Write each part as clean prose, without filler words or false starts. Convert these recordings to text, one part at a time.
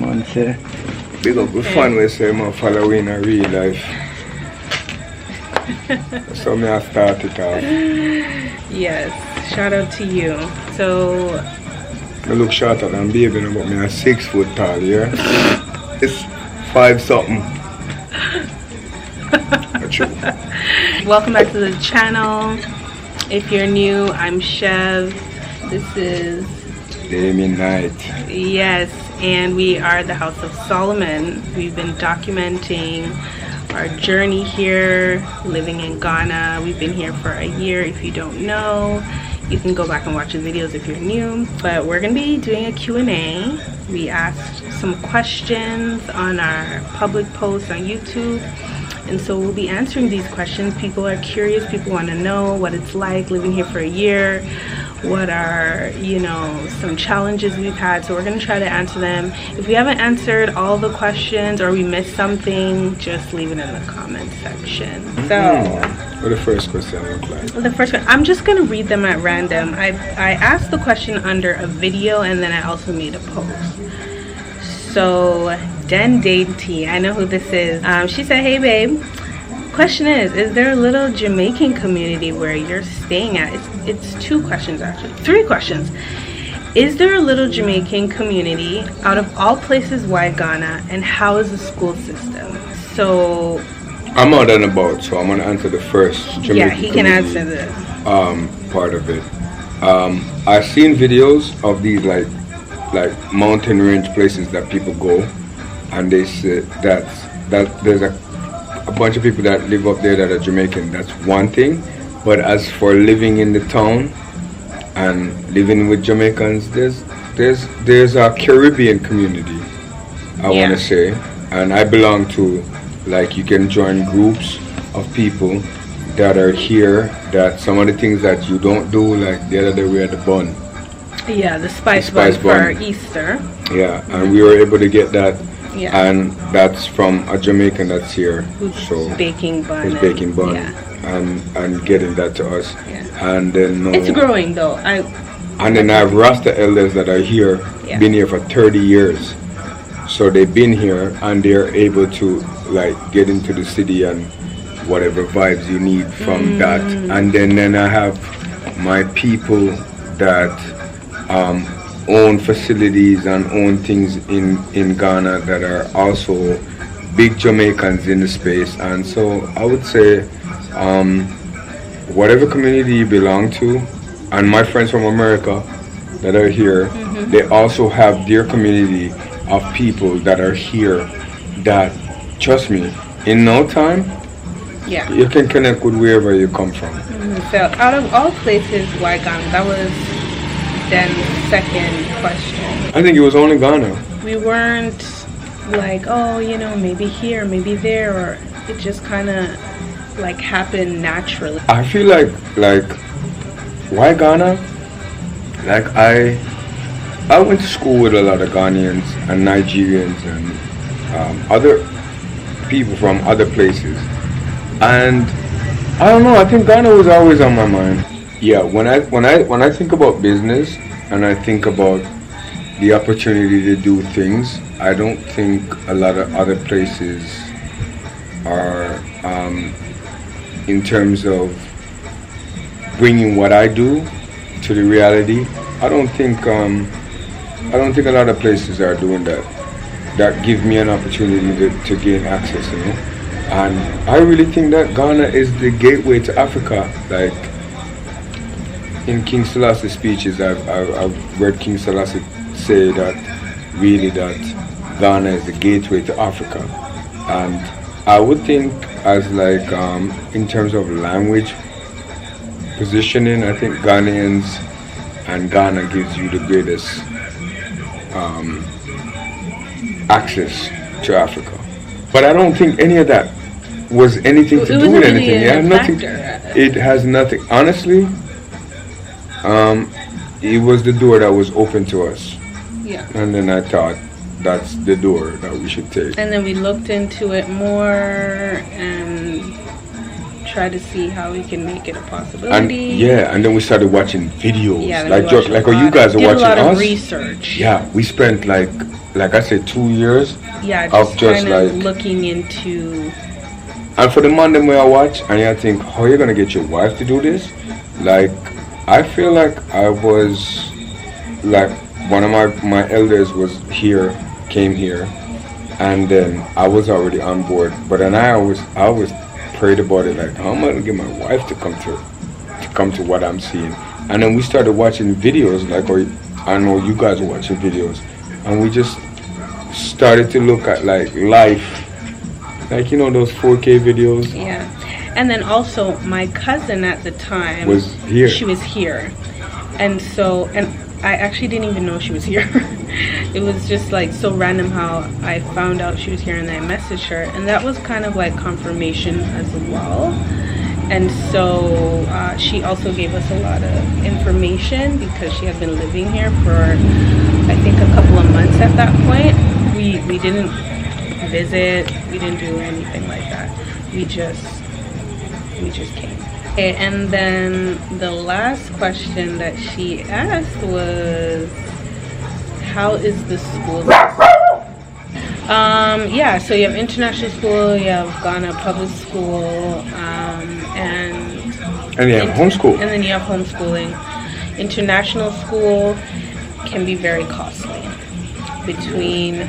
man say. Big up the fun we say man following a real life. So me I start it off. Yes, shout out to you. So I look shorter than baby now, but me a 6 foot tall, yeah? It's 5 something. True. welcome back to the channel. If you're new, I'm Chev. This is Damien Knight. yes, and we are the House of Solomon. We've been documenting our journey here, living in Ghana. We've been here for a year. If you don't know, you can go back and watch the videos if you're new. But we're gonna be doing a Q&A. We asked some questions on our public post on YouTube, and so we'll be answering these questions. People are curious. People want to know what it's like living here for a year. What are, you know, some challenges we've had. So we're going to try to answer them. If we haven't answered all the questions or we missed something, just leave it in the comment section. So What the first question look like? the first one, I'm just going to read them at random. I asked the question under a video, and then I also made a post. So Den Dainty, I know who this is. She said, hey babe, question is there a little Jamaican community where you're staying at? It's 2 questions actually, 3 questions. Is there a little Jamaican community? Out of all places, why Ghana? And how is the school system? So I'm out and about, so I'm gonna answer the first Jamaican yeah, he can community, answer this. part of it. I've seen videos of these like mountain range places that people go, and they say that there's a bunch of people that live up there that are Jamaican. That's one thing, but as for living in the town and living with Jamaicans, there's a Caribbean community, I want to say, and I belong to, like, you can join groups of people that are here, that some of the things that you don't do, like the other day we had the bun. Yeah, the spice bun for Easter. Yeah, and we were able to get that. Yeah. And that's from a Jamaican that's here. Who's baking bun. Who's baking bun. Yeah. And getting that to us. Yeah. And then It's growing though. And then I have Rasta elders that are here, been here for 30 years. So they've been here and they're able to like get into the city and whatever vibes you need from that. And then I have my people that own facilities and own things in Ghana that are also big Jamaicans in the space. And so I would say whatever community you belong to, and my friends from America that are here, they also have their community of people that are here that, trust me, in no time you can connect with wherever you come from. So out of all places, why Ghana? That was Den's second question. I think it was only Ghana. We weren't like, oh, you know, maybe here, maybe there, or it just kind of like happened naturally. I feel like why Ghana? Like I went to school with a lot of Ghanaians and Nigerians and other people from other places, and I don't know, I think Ghana was always on my mind. Yeah, when I think about business and I think about the opportunity to do things, I don't think a lot of other places are in terms of bringing what I do to the reality. I don't think a lot of places are doing that give me an opportunity to gain access, you know. And I really think that Ghana is the gateway to Africa. Like in King Selassie's speeches, I've read King Selassie say that really that Ghana is the gateway to Africa. And I would think as like in terms of language positioning, I think Ghanaians and Ghana gives you the greatest access to Africa. But I don't think any of that was anything to do with anything. It had nothing. It has nothing. Honestly, it was the door that was open to us. Yeah. And then I thought that's the door that we should take. And then we looked into it more and tried to see how we can make it a possibility. And then we started watching videos. Yeah, like what you guys are watching a lot of us. research. Yeah, we spent like like I said, 2 years Yeah, of just kind of like, looking into. and for the man them way I watch, and you think, how you gonna get your wife to do this? Like, I feel like I was, like, one of my elders was here, came here, and then I was already on board. But then I always prayed about it, like, how am I gonna get my wife to come to what I'm seeing? And then we started watching videos, like, or I know you guys were watching videos, and we just started to look at like life, like, you know, those 4K videos. Yeah. And then also my cousin at the time Was here. She was here. And so, and I actually didn't even know she was here. It was just like so random how I found out she was here, and I messaged her, and that was kind of like confirmation as well. And so she also gave us a lot of information because she had been living here for I think a couple of months at that point. We didn't visit, we didn't do anything like that. We just came. Okay, and then the last question that she asked was, how is the school? Yeah, so you have international school, you have Ghana public school, And you have homeschool. and then you have homeschooling. International school can be very costly, between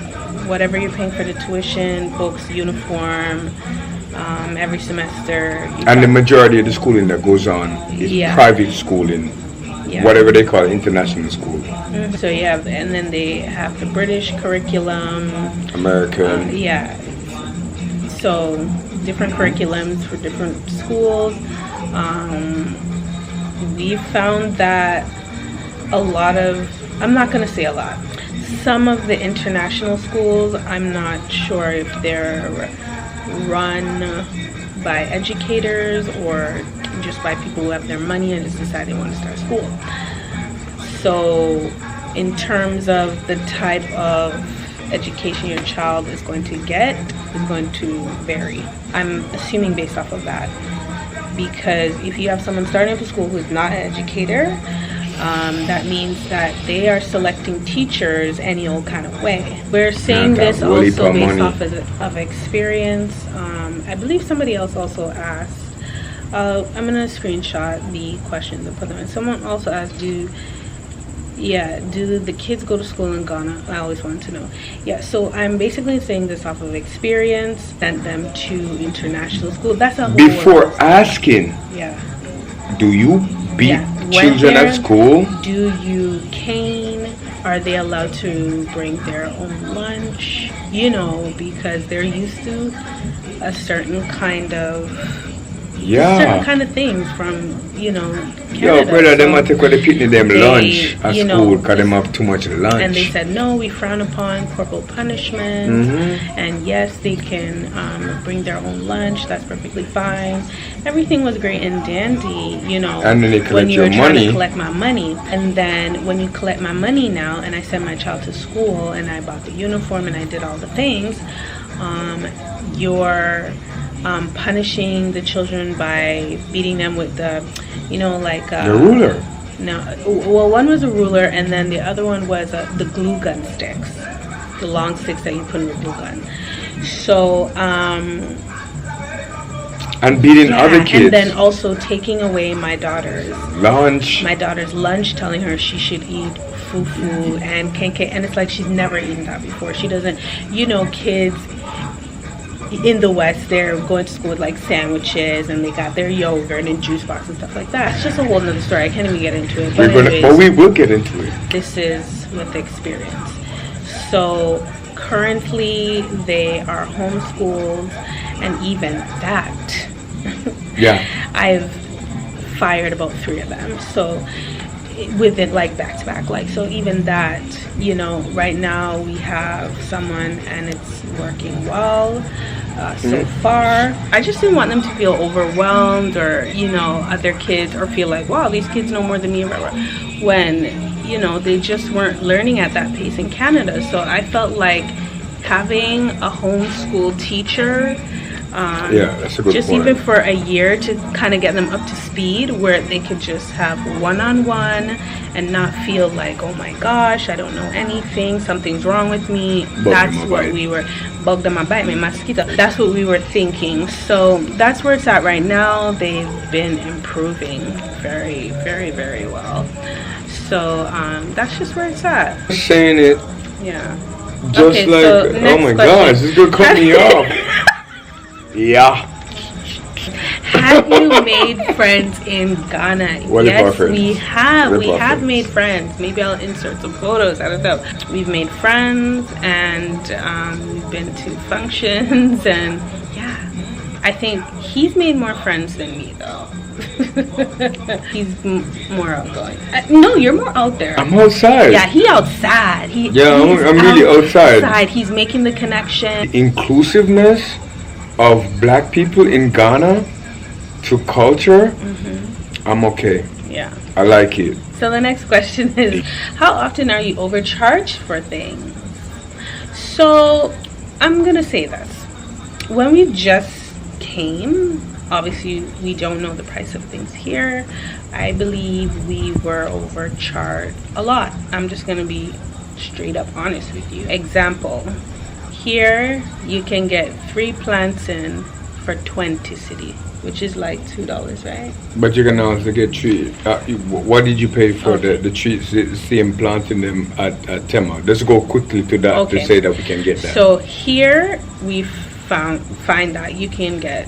whatever you're paying for the tuition, books, uniform, every semester. And the majority of the schooling that goes on is private schooling, whatever they call it, international school. So you have, and then they have the British curriculum, American. So different curriculums for different schools. We found that a lot of, I'm not going to say a lot, some of the international schools, I'm not sure if they're run by educators or just by people who have their money and just decide they want to start school. So in terms of the type of education your child is going to get is going to vary. I'm assuming based off of that, because if you have someone starting up a school who is not an educator, that means that they are selecting teachers any old kind of way. We're saying this also based off of experience. I believe somebody else also asked, I'm going to screenshot the questions and put them in. Someone also asked, do the kids go to school in Ghana? I always wanted to know. Yeah, so I'm basically saying this off of experience, sent them to international school. That's a whole Before asking, do you beat children at school? Do you cane? Are they allowed to bring their own lunch? You know, because they're used to a certain kind of things from, you know, Canada. Yo, brother, they might take away the picnic them lunch at school because they have too much lunch. And they said, no, we frown upon corporal punishment. And yes, they can bring their own lunch. That's perfectly fine. Everything was great and dandy, you know. And then they collect when you your were trying money. to collect my money. And then when you collect my money now, and I send my child to school, and I bought the uniform, and I did all the things, you're punishing the children by beating them with the, you know, like the ruler. No, well, one was a ruler, and then the other one was the glue gun sticks, the long sticks that you put in your glue gun. So and beating other kids. And then also taking away my daughter's lunch, telling her she should eat fufu and kenke, and it's like she's never eaten that before. She doesn't, you know, kids in the West, they're going to school with like sandwiches, and they got their yogurt and juice box and stuff like that. It's just a whole nother story. I can't even get into it. But we will get into it. This is with experience. So currently they are homeschooled, and even that, I've fired about 3 of them. So with it like back to back, like, so even that, you know, right now we have someone and it's working well so far. I just didn't want them to feel overwhelmed, or, you know, other kids, or feel like, wow, these kids know more than me, when, you know, they just weren't learning at that pace in Canada. So I felt like having a homeschool teacher Yeah, that's a good just point. even for a year to kind of get them up to speed where they could just have one-on-one and not feel like, oh my gosh, I don't know anything, something's wrong with me. That's what we were, bug them a bite me, mosquito. That's what we were thinking. So that's where it's at right now. They've been improving very, very, very well. So that's just where it's at. Saying it Yeah. just Okay, like, so oh next my question. gosh, it's gonna cut me off. Yeah. Have you made friends in Ghana? What about Yes, friends? we have. What We about have friends? made friends. Maybe I'll insert some photos. I don't know. We've made friends, and we've been to functions, and yeah. I think he's made more friends than me, though. He's more outgoing. No, you're more out there. I'm outside. Yeah, he outside. He's I'm really outside. He's making the connection. Inclusiveness of black people in Ghana to culture, I'm okay. Yeah. I like it. So the next question is, how often are you overcharged for things? So I'm gonna say this. When we just came, obviously we don't know the price of things here. I believe we were overcharged a lot. I'm just gonna be straight up honest with you. Example, here you can get 3 plants in for 20 cedi, which is like $2, right? But you're gonna also get trees. What did you pay for Okay. the trees? Same planting them at Tema. Let's go quickly to that Okay. to say that we can get that. So here we find that you can get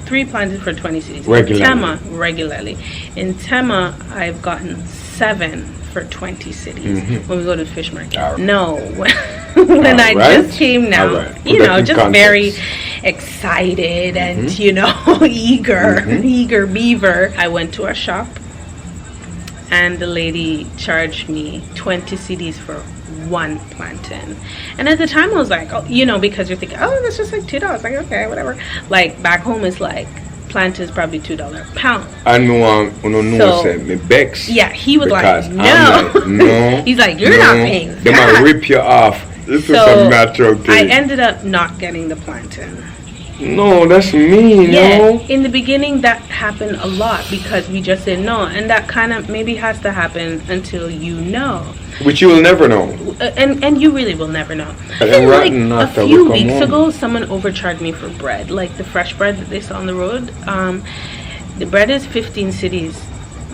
3 planted for 20 cedis. Regularly. In Tema, regularly. In Tema, I've gotten 7 for 20 cedis when we go to the fish market. Alright. No, when I Alright. just came now, Alright. Put you that know, in just context. very excited and, you know, eager beaver. I went to a shop and the lady charged me 20 cedis for 1 plantain. And at the time I was like, oh, you know, because you're thinking, oh, that's just like $2. Like, okay, whatever. Like back home it's like plantain is probably $2 a pound. And me want no So- say me vex. Yeah, he was because like, no. I'm like, no. He's like, you're no. not paying They might that. rip you off. This is So a natural thing. I ended up not getting the plantain. No, that's mean, Yeah, no. in the beginning that happened a lot because we just didn't know, and that kind of maybe has to happen until you know. Which you will never know. And you really will never know. And And like rotten a after we few come weeks home. ago, someone overcharged me for bread, like the fresh bread that they saw on the road. The bread is 15 cedis.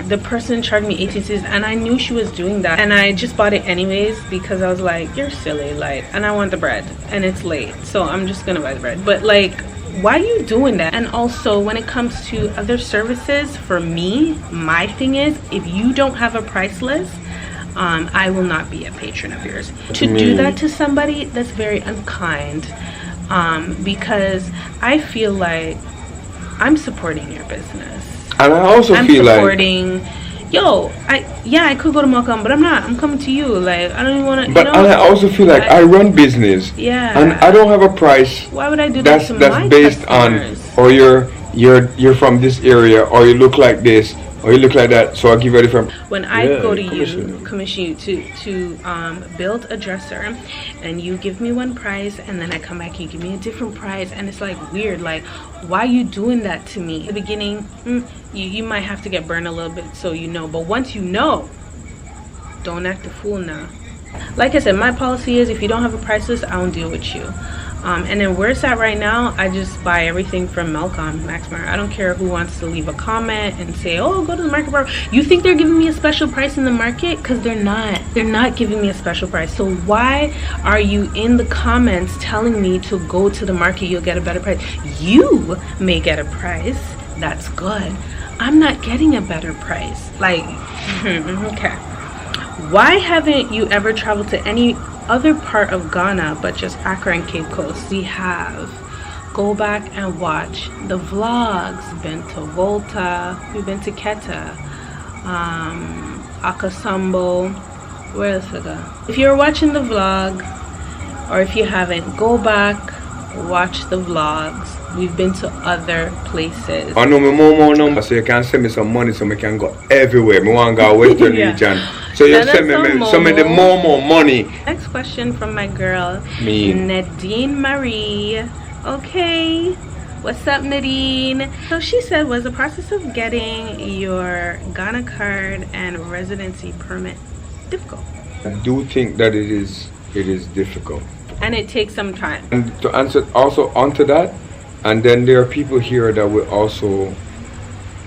The person charged me 18 cedis, and I knew she was doing that, and I just bought it anyways because I was like, you're silly, like, and I want the bread, and it's late, so I'm just gonna buy the bread. But like, why are you doing that? And also, when it comes to other services, for me, my thing is, if you don't have a price list, I will not be a patron of yours. To do that to somebody, that's very unkind, because I feel like I'm supporting your business. And I also I'm feel like supporting. I could go to Malcolm, but I'm not. I'm coming to you. Like, I don't even want to. but and I also feel like I run business. Yeah. And I don't have a price Why would I do that to that's my based on customers? or you're from this area, or you look like this, or you look like that, so I'll give you a different. When I Yeah, go to commission you to build a dresser, and you give me one price, and then I come back, you give me a different price, and it's like weird. Like, why are you doing that to me? In the beginning, you might have to get burned a little bit, so you know. But once you know, don't act a fool now. Like I said, my policy is if you don't have a price list, I don't deal with you. And then where it's at right now, I just buy everything from Melcom, Maxmart. I don't care who wants to leave a comment and say, oh, go to the market bar. You think they're giving me a special price in the market? Because they're not. They're not giving me a special price. So why are you in the comments telling me to go to the market, you'll get a better price? You may get a price. That's good. I'm not getting a better price. Like, okay. Why haven't you ever traveled to any other part of Ghana but just Accra and Cape Coast? We have. Go back and watch the vlogs. We've been to Volta, we've been to Keta, Akasambo. Where else we go? If you're watching the vlog, or if you haven't, go back, watch the vlogs. We've been to other places. I know my more number, so you can send me some money so I can go everywhere. Me want to go Western Yeah. region. So you Send us send me some the Momo. more money. Next question from my girl, Me. Nadine Marie. Okay. What's up, Nadine? So she said, was the process of getting your Ghana card and residency permit difficult? I do think that it is difficult. And it takes some time. And to answer also onto that, and then there are people here that will also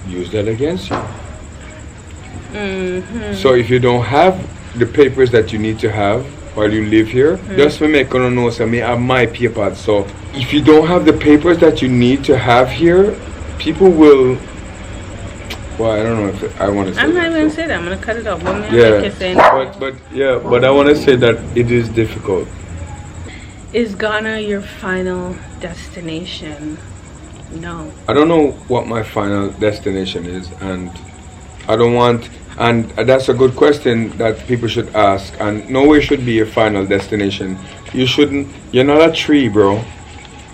use that against you. So if you don't have the papers that you need to have while you live here, just for make you know, so me have my papers. So if you don't have the papers that you need to have here, people will. Well, I don't know if I want to say. I'm not that, going to so. say that. I'm going to cut it off. One minute, Yeah, but I want to say that it is difficult. Is Ghana your final destination? No. I don't know what my final destination is, and I don't want. And that's a good question that people should ask. And nowhere should be a final destination. You shouldn't. You're not a tree, bro.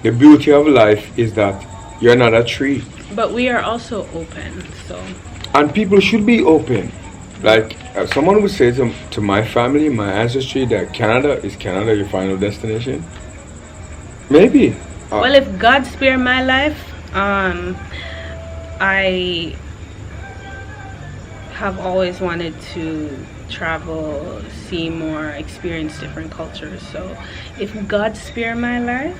The beauty of life is that you're not a tree. But we are also open, so. And people should be open. Like someone would say to my family, my ancestry, that Canada your final destination. Maybe. Well, if God spare my life, I have always wanted to travel, see more, experience different cultures. So if God spare my life,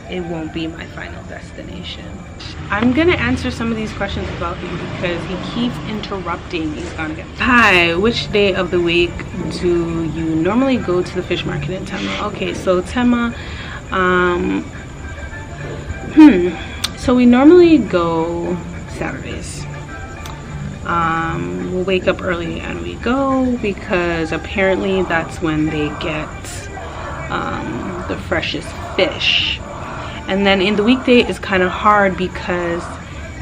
it won't be my final destination. I'm gonna answer some of these questions about him because he keeps interrupting. He's gonna get. Hi, which day of the week do you normally go to the fish market in Tema? Okay, so Tema, so we normally go Saturdays. We'll wake up early and we go because apparently that's when they get the freshest fish. And then in the weekday it's kind of hard because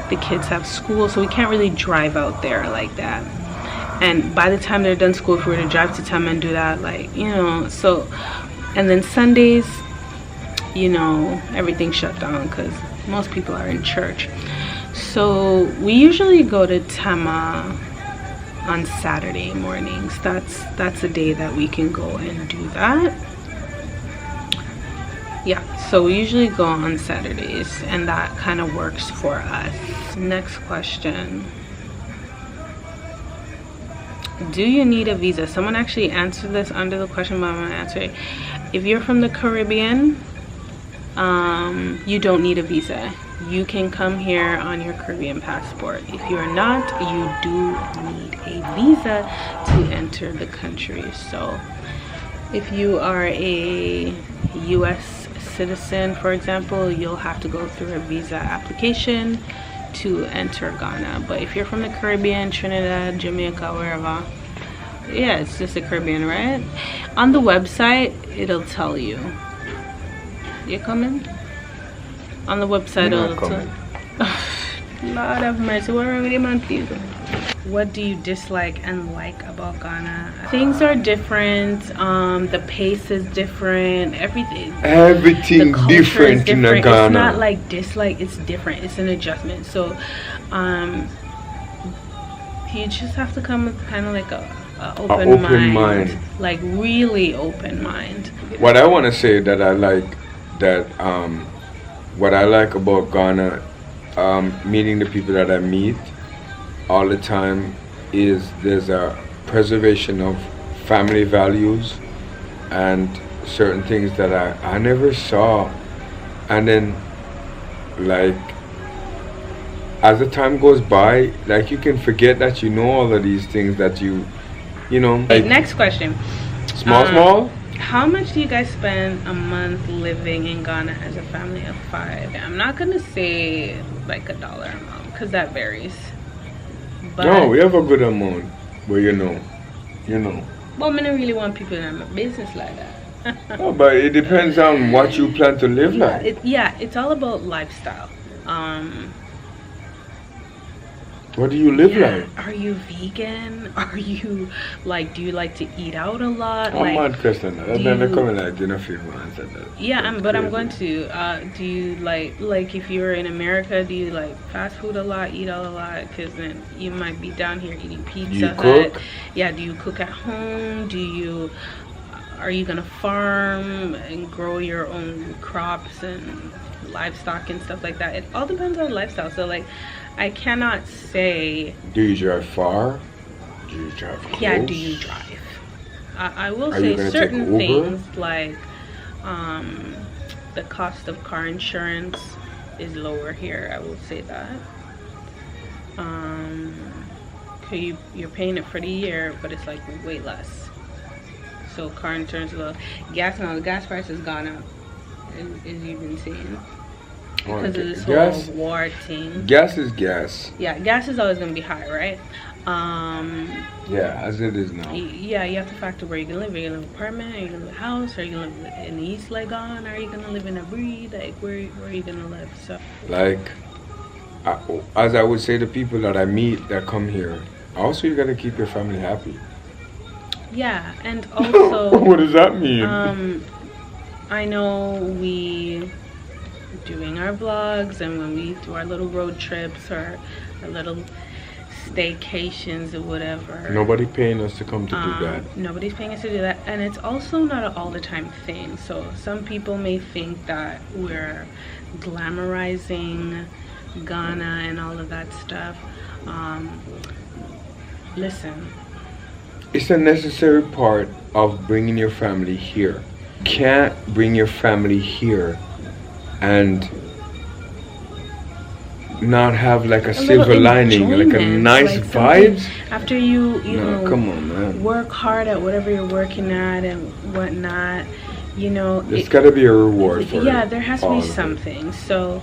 the kids have school, so we can't really drive out there like that. And by the time they're done school, if we were to drive to Tema and do that, like, you know, so. And then Sundays, you know, everything's shut down because most people are in church. So we usually go to Tema on Saturday mornings. That's a day that we can go and do that. Yeah, so we usually go on Saturdays and that kind of works for us. Next question. Do you need a visa? Someone actually answered this under the question, but I'm gonna answer it. If you're from the Caribbean, you don't need a visa. You can come here on your Caribbean passport. If you're not, you do need a visa to enter the country. So if you are a US citizen, for example, you'll have to go through a visa application to enter Ghana. But if you're from the Caribbean, Trinidad, Jamaica, wherever, yeah, it's just the Caribbean, right? On the website, it'll tell you. You coming? On the website, it'll tell you. Lord have mercy, what wrong with you, man, please? What do you dislike and like about Ghana? Things are different. The pace is different. Everything Different in Ghana. It's not like dislike. It's different. It's an adjustment. So, you just have to come with kind of like a open mind, like really open mind. What I want to say that I like that what I like about Ghana, meeting the people that I meet all the time, is there's a preservation of family values and certain things that I never saw. And then, like, as the time goes by, like, you can forget that you know all of these things that you know. Like, next question. Small? How much do you guys spend a month living in Ghana as a family of 5? I'm not gonna say like $1 a month because that varies. But no, we have a good amount where you know. Well, I don't really want people in my business like that. No, but it depends on what you plan to live like. It's all about lifestyle. What do you live like? Are you vegan? Are you like? Do you like to eat out a lot? I'm mad question. That's never coming like dinner film answer that. Yeah, but I'm going to. Do you like if you're in America? Do you like fast food a lot? Eat out a lot? Because then you might be down here eating pizza. Do you cook? Yeah. Do you cook at home? Do you? are you gonna farm and grow your own crops and livestock and stuff like that? It all depends on lifestyle. So like, I cannot say. Do you drive far? Do you drive close? Yeah, do you drive? I will Are you say gonna certain take Uber? things like the cost of car insurance is lower here. I will say that. You're paying it for the year, but it's like way less. So car insurance is low. Gas now, the gas price has gone up, as you've been seeing. Because of this whole war thing. Gas is gas. Yeah, gas is always gonna be high, right? Yeah, as it is now. Yeah, you have to factor where you're gonna live. Are you gonna live in an apartment? Are you gonna live in a house? Are you gonna live in the East Legon? Are you gonna live in a breed? Like, where are you gonna live? So, like, as I would say to people that I meet that come here, also you gotta keep your family happy. yeah, and also, What does that mean? I know we doing our vlogs, and when we do our little road trips or our little staycations or whatever. Nobody paying us to come to do that. Nobody's paying us to do that, and it's also not an all the time thing. So some people may think that we're glamorizing Ghana and all of that stuff. Listen, It's a necessary part of bringing your family here. You can't bring your family here and not have like a silver lining, like a nice vibes. After you No, know, come on, man. work hard at whatever you're working at and whatnot, you know, There's got to be a reward for it. yeah, there has to all be of it. something. So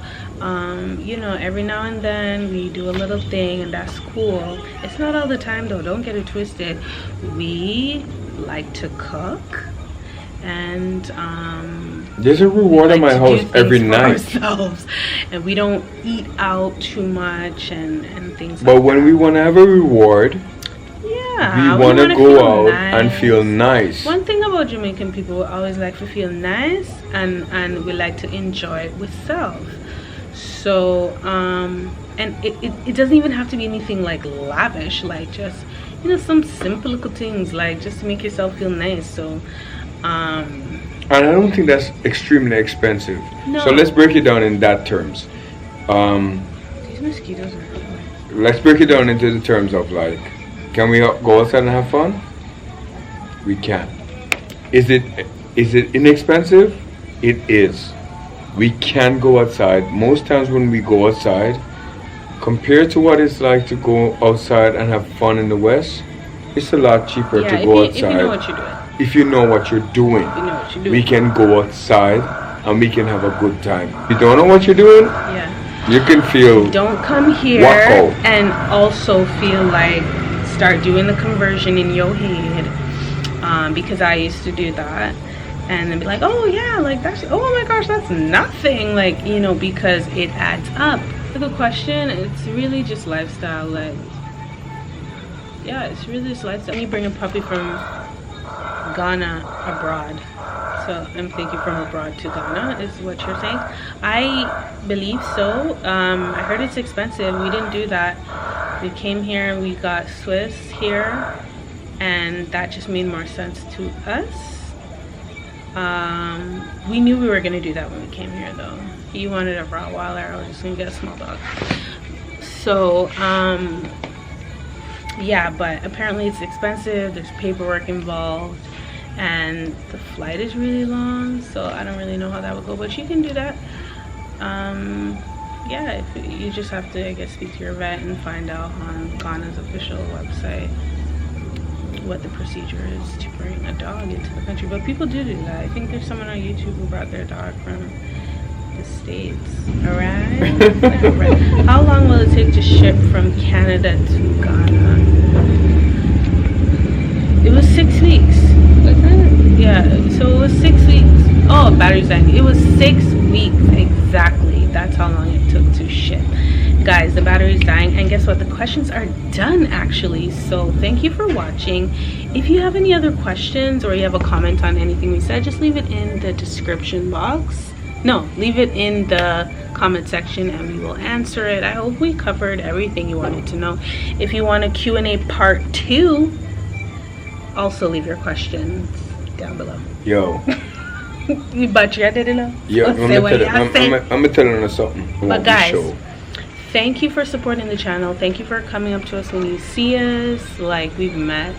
you know, every now and then we do a little thing, and that's cool. It's not all the time though, don't get it twisted. We like to cook, and There's a reward at my house every night. ourselves, and we don't eat out too much and things But like when we want to have a reward, yeah, we want to wanna go feel out nice. and feel nice. One thing about Jamaican people, we always like to feel nice, and we like to enjoy it with self. So and it doesn't even have to be anything like lavish, like just, you know, some simple little things, like just to make yourself feel nice. So And I don't think that's extremely expensive. No. So let's break it down in that terms. These mosquitoes are Let's break it down into the terms of like, can we go outside and have fun? We can. Is it inexpensive? It is. We can go outside. Most times when we go outside, compared to what it's like to go outside and have fun in the West, it's a lot cheaper to go outside. if you know what you're doing. If you know what you're doing, You know what you're doing. we can go outside and we can have a good time. If you don't know what you're doing, Yeah. you can feel Don't come here Wacko. and also feel like start doing the conversion in your head, because I used to do that, and then be like, oh yeah, like that's, oh my gosh, that's nothing, like, you know, because it adds up. It's a good question. It's really just lifestyle. Like, yeah, it's really just lifestyle. When you bring a puppy from Ghana abroad, so I'm thinking from abroad to Ghana is what you're saying. I believe so. I heard it's expensive. We didn't do that. We came here and we got Swiss here, and that just made more sense to us. We knew we were gonna do that when we came here though. He wanted a Rottweiler. I was just gonna get a small dog. So yeah, but apparently it's expensive. There's paperwork involved, and the flight is really long, so I don't really know how that would go, but you can do that. Yeah, if you just have to, I guess, speak to your vet and find out on Ghana's official website what the procedure is to bring a dog into the country. But people do that. I think there's someone on YouTube who brought their dog from the States. Alright? How long will it take to ship from Canada to Ghana? It was 6 weeks. Yeah, so it was 6 weeks. Oh, battery's dying. It was 6 weeks exactly. That's how long it took to ship. Guys, the battery's dying, and guess what? The questions are done actually. So thank you for watching. If you have any other questions or you have a comment on anything we said, just leave it in the description box. No, leave it in the comment section and we will answer it. I hope we covered everything you wanted to know. If you want a Q&A part 2, also leave your questions down below. Yo. But you didn't know. Yo, So say what y'all say. I'm gonna tell you something. But guys, thank you for supporting the channel. Thank you for coming up to us when you see us. Like, we've met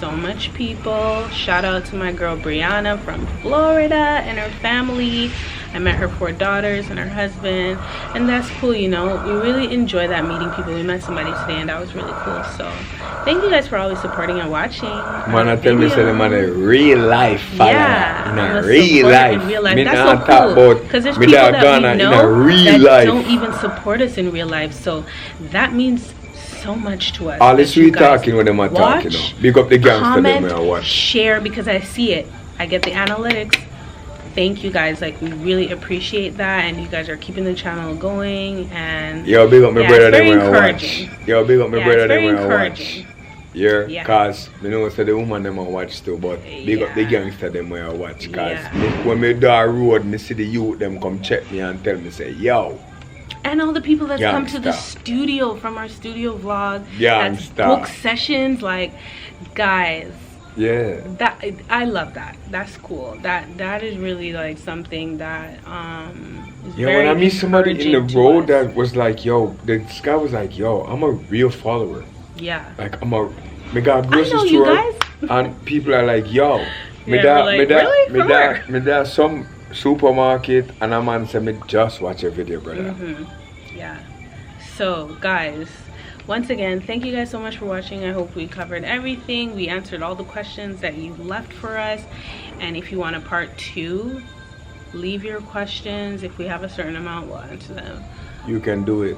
so much people. Shout out to my girl Brianna from Florida and her family. I met her 4 daughters and her husband, and that's cool. You know, we really enjoy that, meeting people. We met somebody today and that was really cool. So thank you guys for always supporting and watching. Man, I tell me say them are real life follower. Yeah, in I'm a a real supporter life. in real life. Me That's not so talk cool. about Because there's me people that that Ghana we in a know real that life. don't even support us in real life. So that means so much to us. All that this you we guys talking when them are talking now. watch, Big up the gangster comment, them I watch. share, because I see it. I get the analytics. Thank you guys. Like, we really appreciate that, and you guys are keeping the channel going. And Yo, big up my yeah, brother it's very them I watch. encouraging. Yo, big up my Yeah, brother it's very them I watch. encouraging. Yeah, Yeah. cause you know say the woman them I watch too, but big up the Yeah. gangster them I watch. Cause Yeah. when me do a road, me see the youth them come check me and tell me say, yo, And all the people that come to the Gangsta. studio from our studio vlog, that's Gangsta. book sessions, like, guys, yeah. that I love that. That's cool. That is really like something that is Yeah, very when I meet somebody in the encouraging to road us. that was like, yo, this guy was like, yo, I'm a real follower. Yeah. Like me got I grocery know you store guys. and people are like, yo, me Yeah, da we're me like, da really? me From da where? me da some supermarket and a man say me just watch a video, brother. Yeah. So guys, once again, thank you guys so much for watching. I hope we covered everything. We answered all the questions that you left for us. And if you want a part 2, leave your questions. If we have a certain amount, we'll answer them. You can do it.